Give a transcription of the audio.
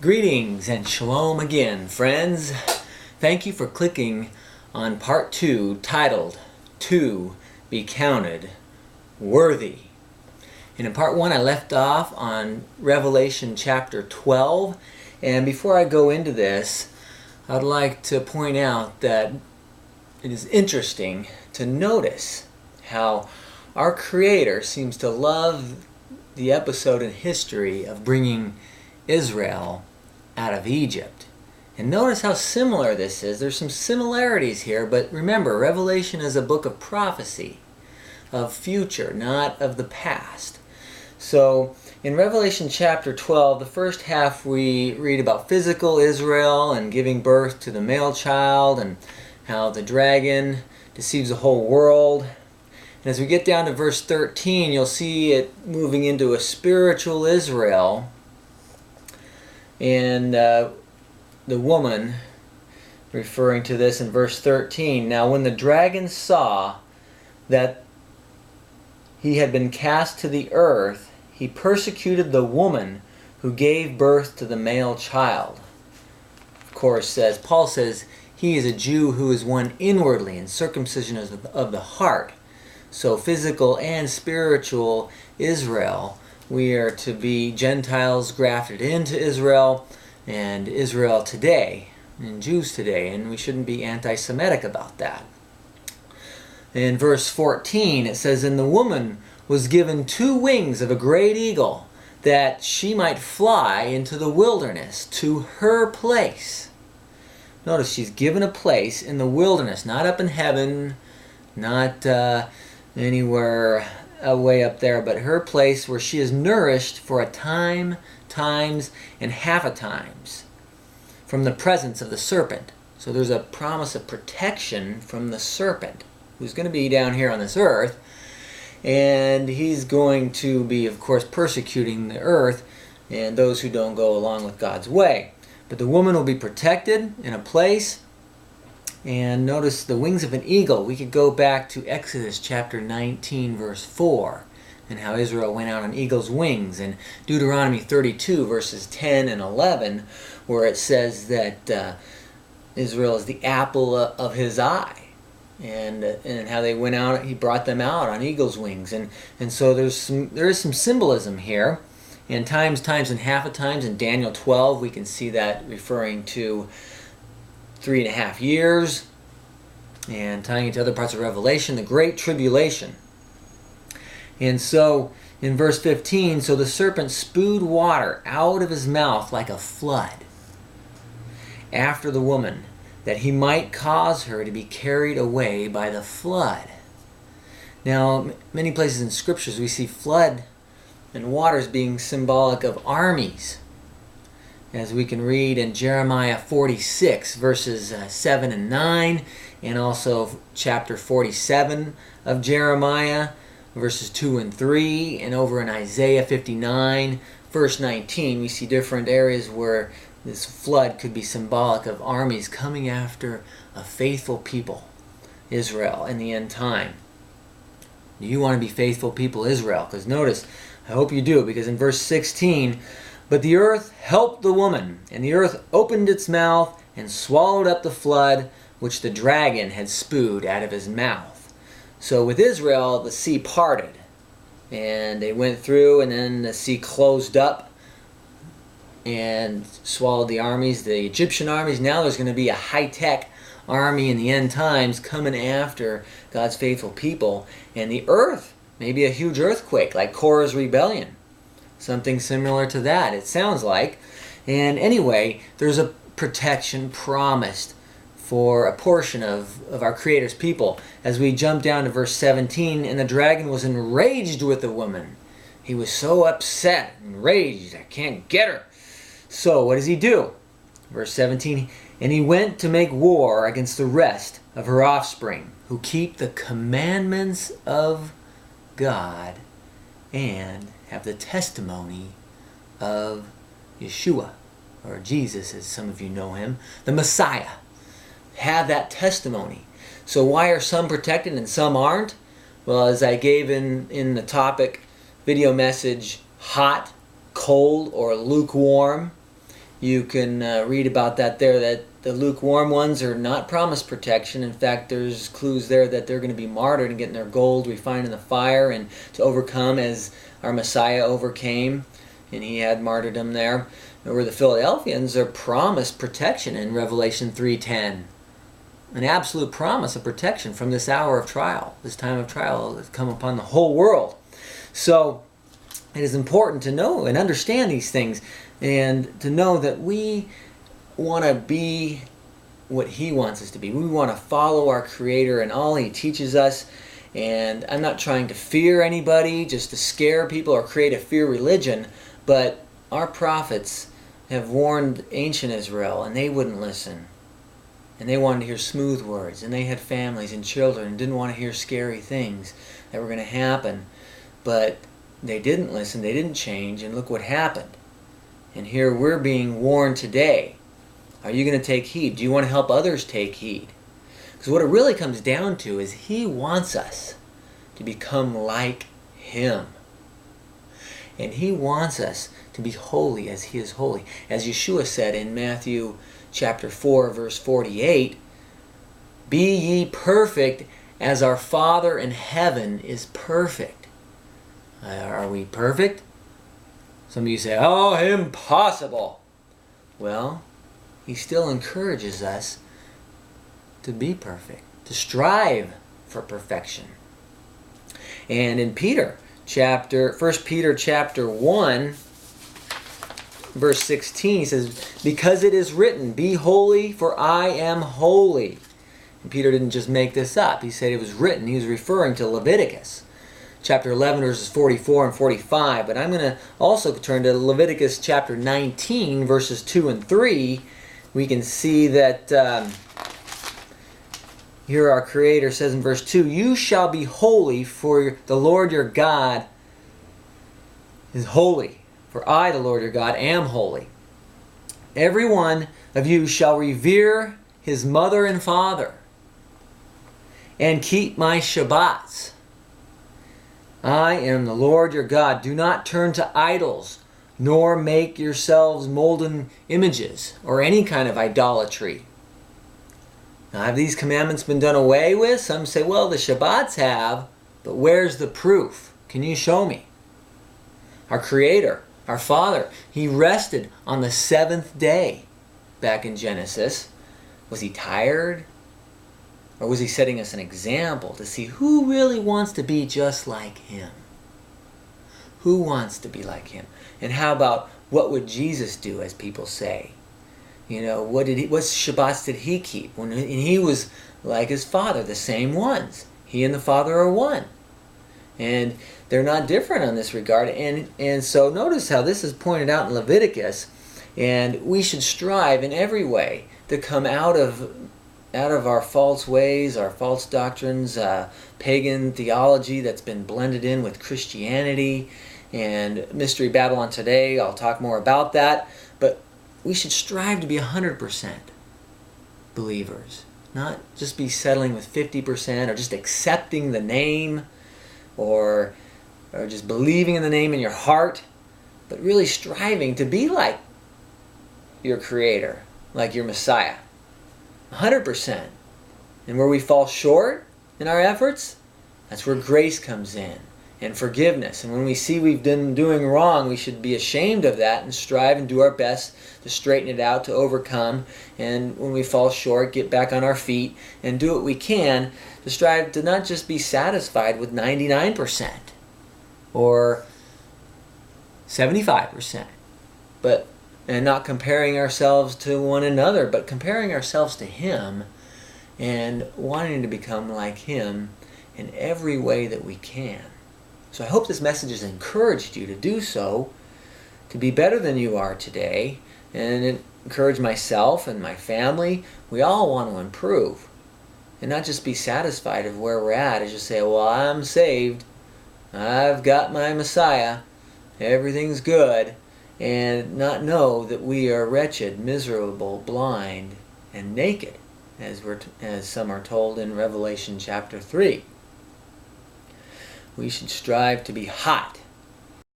Greetings and shalom again, friends. Thank you for clicking on part 2 titled, To Be Counted Worthy. And in part 1 I left off on Revelation chapter 12. And before I go into this, I'd like to point out that it is interesting to notice how our Creator seems to love the episode in history of bringing Israel out of Egypt. And notice how similar this is. There's some similarities here, but remember, Revelation is a book of prophecy, of future, not of the past. So, in Revelation chapter 12, the first half we read about physical Israel and giving birth to the male child and how the dragon deceives the whole world. And as we get down to verse 13, you'll see it moving into a spiritual Israel. And the woman, referring to this in verse 13, now when the dragon saw that he had been cast to the earth, he persecuted the woman who gave birth to the male child. Of course, as Paul says, he is a Jew who is one inwardly, and circumcision of the heart. So physical and spiritual Israel. We are to be Gentiles grafted into Israel, and Israel today, and Jews today, and we shouldn't be anti-Semitic about that. In verse 14 it says, And the woman was given 2 wings of a great eagle, that she might fly into the wilderness to her place. Notice she's given a place in the wilderness, not up in heaven, not anywhere way up there, but her place where she is nourished for a time, times, and half a times from the presence of the serpent. So there's a promise of protection from the serpent, who's going to be down here on this earth, and he's going to be, of course, persecuting the earth and those who don't go along with God's way. But the woman will be protected in a place. And notice the wings of an eagle. We could go back to Exodus chapter 19 verse 4 and how Israel went out on eagle's wings, and Deuteronomy 32 verses 10 and 11 where it says that Israel is the apple of his eye, and how they went out, he brought them out on eagle's wings, and so there is some symbolism here, and times, and half a times. In Daniel 12 we can see that referring to 3.5 years, and tying it to other parts of Revelation, the Great Tribulation. And so, in verse 15, so the serpent spewed water out of his mouth like a flood after the woman, that he might cause her to be carried away by the flood. Now, many places in scriptures we see flood and waters being symbolic of armies, as we can read in Jeremiah 46 verses 7 and 9, and also chapter 47 of Jeremiah verses 2 and 3, and over in Isaiah 59 verse 19 we see different areas where this flood could be symbolic of armies coming after a faithful people, Israel, in the end time. Do you want to be faithful people, Israel? Because notice, I hope you do, because in verse 16, But the earth helped the woman, and the earth opened its mouth and swallowed up the flood which the dragon had spewed out of his mouth. So with Israel, the sea parted, and they went through, and then the sea closed up and swallowed the armies, the Egyptian armies. Now there's going to be a high-tech army in the end times coming after God's faithful people, and the earth, maybe a huge earthquake like Korah's rebellion. Something similar to that, it sounds like. And anyway, there's a protection promised for a portion of our Creator's people. As we jump down to verse 17, and the dragon was enraged with the woman. He was so upset, enraged, I can't get her. So what does he do? Verse 17, And he went to make war against the rest of her offspring, who keep the commandments of God and have the testimony of Yeshua, or Jesus as some of you know him, the Messiah. Have that testimony. So why are some protected and some aren't? Well, as I gave in the topic video message, hot, cold, or lukewarm, You can read about that there, that the lukewarm ones are not promised protection. In fact, there's clues there that they're going to be martyred and getting their gold refined in the fire and to overcome as our Messiah overcame, and he had martyrdom there. Where the Philadelphians are promised protection in Revelation 3:10. An absolute promise of protection from this hour of trial, this time of trial that's come upon the whole world. So it is important to know and understand these things, and to know that we want to be what he wants us to be. We want to follow our Creator and all he teaches us. And I'm not trying to fear anybody, just to scare people or create a fear religion, but our prophets have warned ancient Israel, and they wouldn't listen. And they wanted to hear smooth words, and they had families and children and didn't want to hear scary things that were going to happen. But they didn't listen, they didn't change, and look what happened. And here we're being warned today. Are you going to take heed? Do you want to help others take heed? Because what it really comes down to is he wants us to become like him. And he wants us to be holy as he is holy. As Yeshua said in Matthew chapter 4, verse 48, "Be ye perfect as our Father in heaven is perfect." Are we perfect? Some of you say, "Oh, impossible." Well, he still encourages us to be perfect, to strive for perfection. And in 1 Peter chapter 1, verse 16, he says, "Because it is written, be holy, for I am holy." And Peter didn't just make this up. He said it was written. He was referring to Leviticus chapter 11, verses 44 and 45. But I'm going to also turn to Leviticus chapter 19, verses 2 and 3. We can see that here our Creator says in verse 2, "You shall be holy, for the Lord your God is holy. For I, the Lord your God, am holy. Every one of you shall revere his mother and father, and keep my Shabbats. I am the Lord your God. Do not turn to idols, nor make yourselves molten images, or any kind of idolatry." Now, have these commandments been done away with? Some say, well, the Shabbats have, but where's the proof? Can you show me? Our Creator, our Father, he rested on the seventh day back in Genesis. Was he tired? Or was he setting us an example to see who really wants to be just like him? Who wants to be like him? And how about what would Jesus do, as people say? You know, what Shabbats did he keep? And he was like his Father, the same ones. He and the Father are one. And they're not different on this regard. And so notice how this is pointed out in Leviticus. And we should strive in every way to come out of our false ways, our false doctrines, pagan theology that's been blended in with Christianity and Mystery Babylon today. I'll talk more about that. But we should strive to be 100% believers. Not just be settling with 50% or just accepting the name or just believing in the name in your heart, but really striving to be like your Creator, like your Messiah. 100%. And where we fall short in our efforts, that's where grace comes in and forgiveness. And when we see we've been doing wrong, we should be ashamed of that and strive and do our best to straighten it out, to overcome. And when we fall short, get back on our feet and do what we can to strive to not just be satisfied with 99% or 75%, and not comparing ourselves to one another, but comparing ourselves to Him and wanting to become like Him in every way that we can. So I hope this message has encouraged you to do so, to be better than you are today, and encourage myself and my family. We all want to improve and not just be satisfied of where we're at and just say, well, I'm saved, I've got my Messiah, everything's good, and not know that we are wretched, miserable, blind, and naked, as some are told in Revelation chapter 3. We should strive to be hot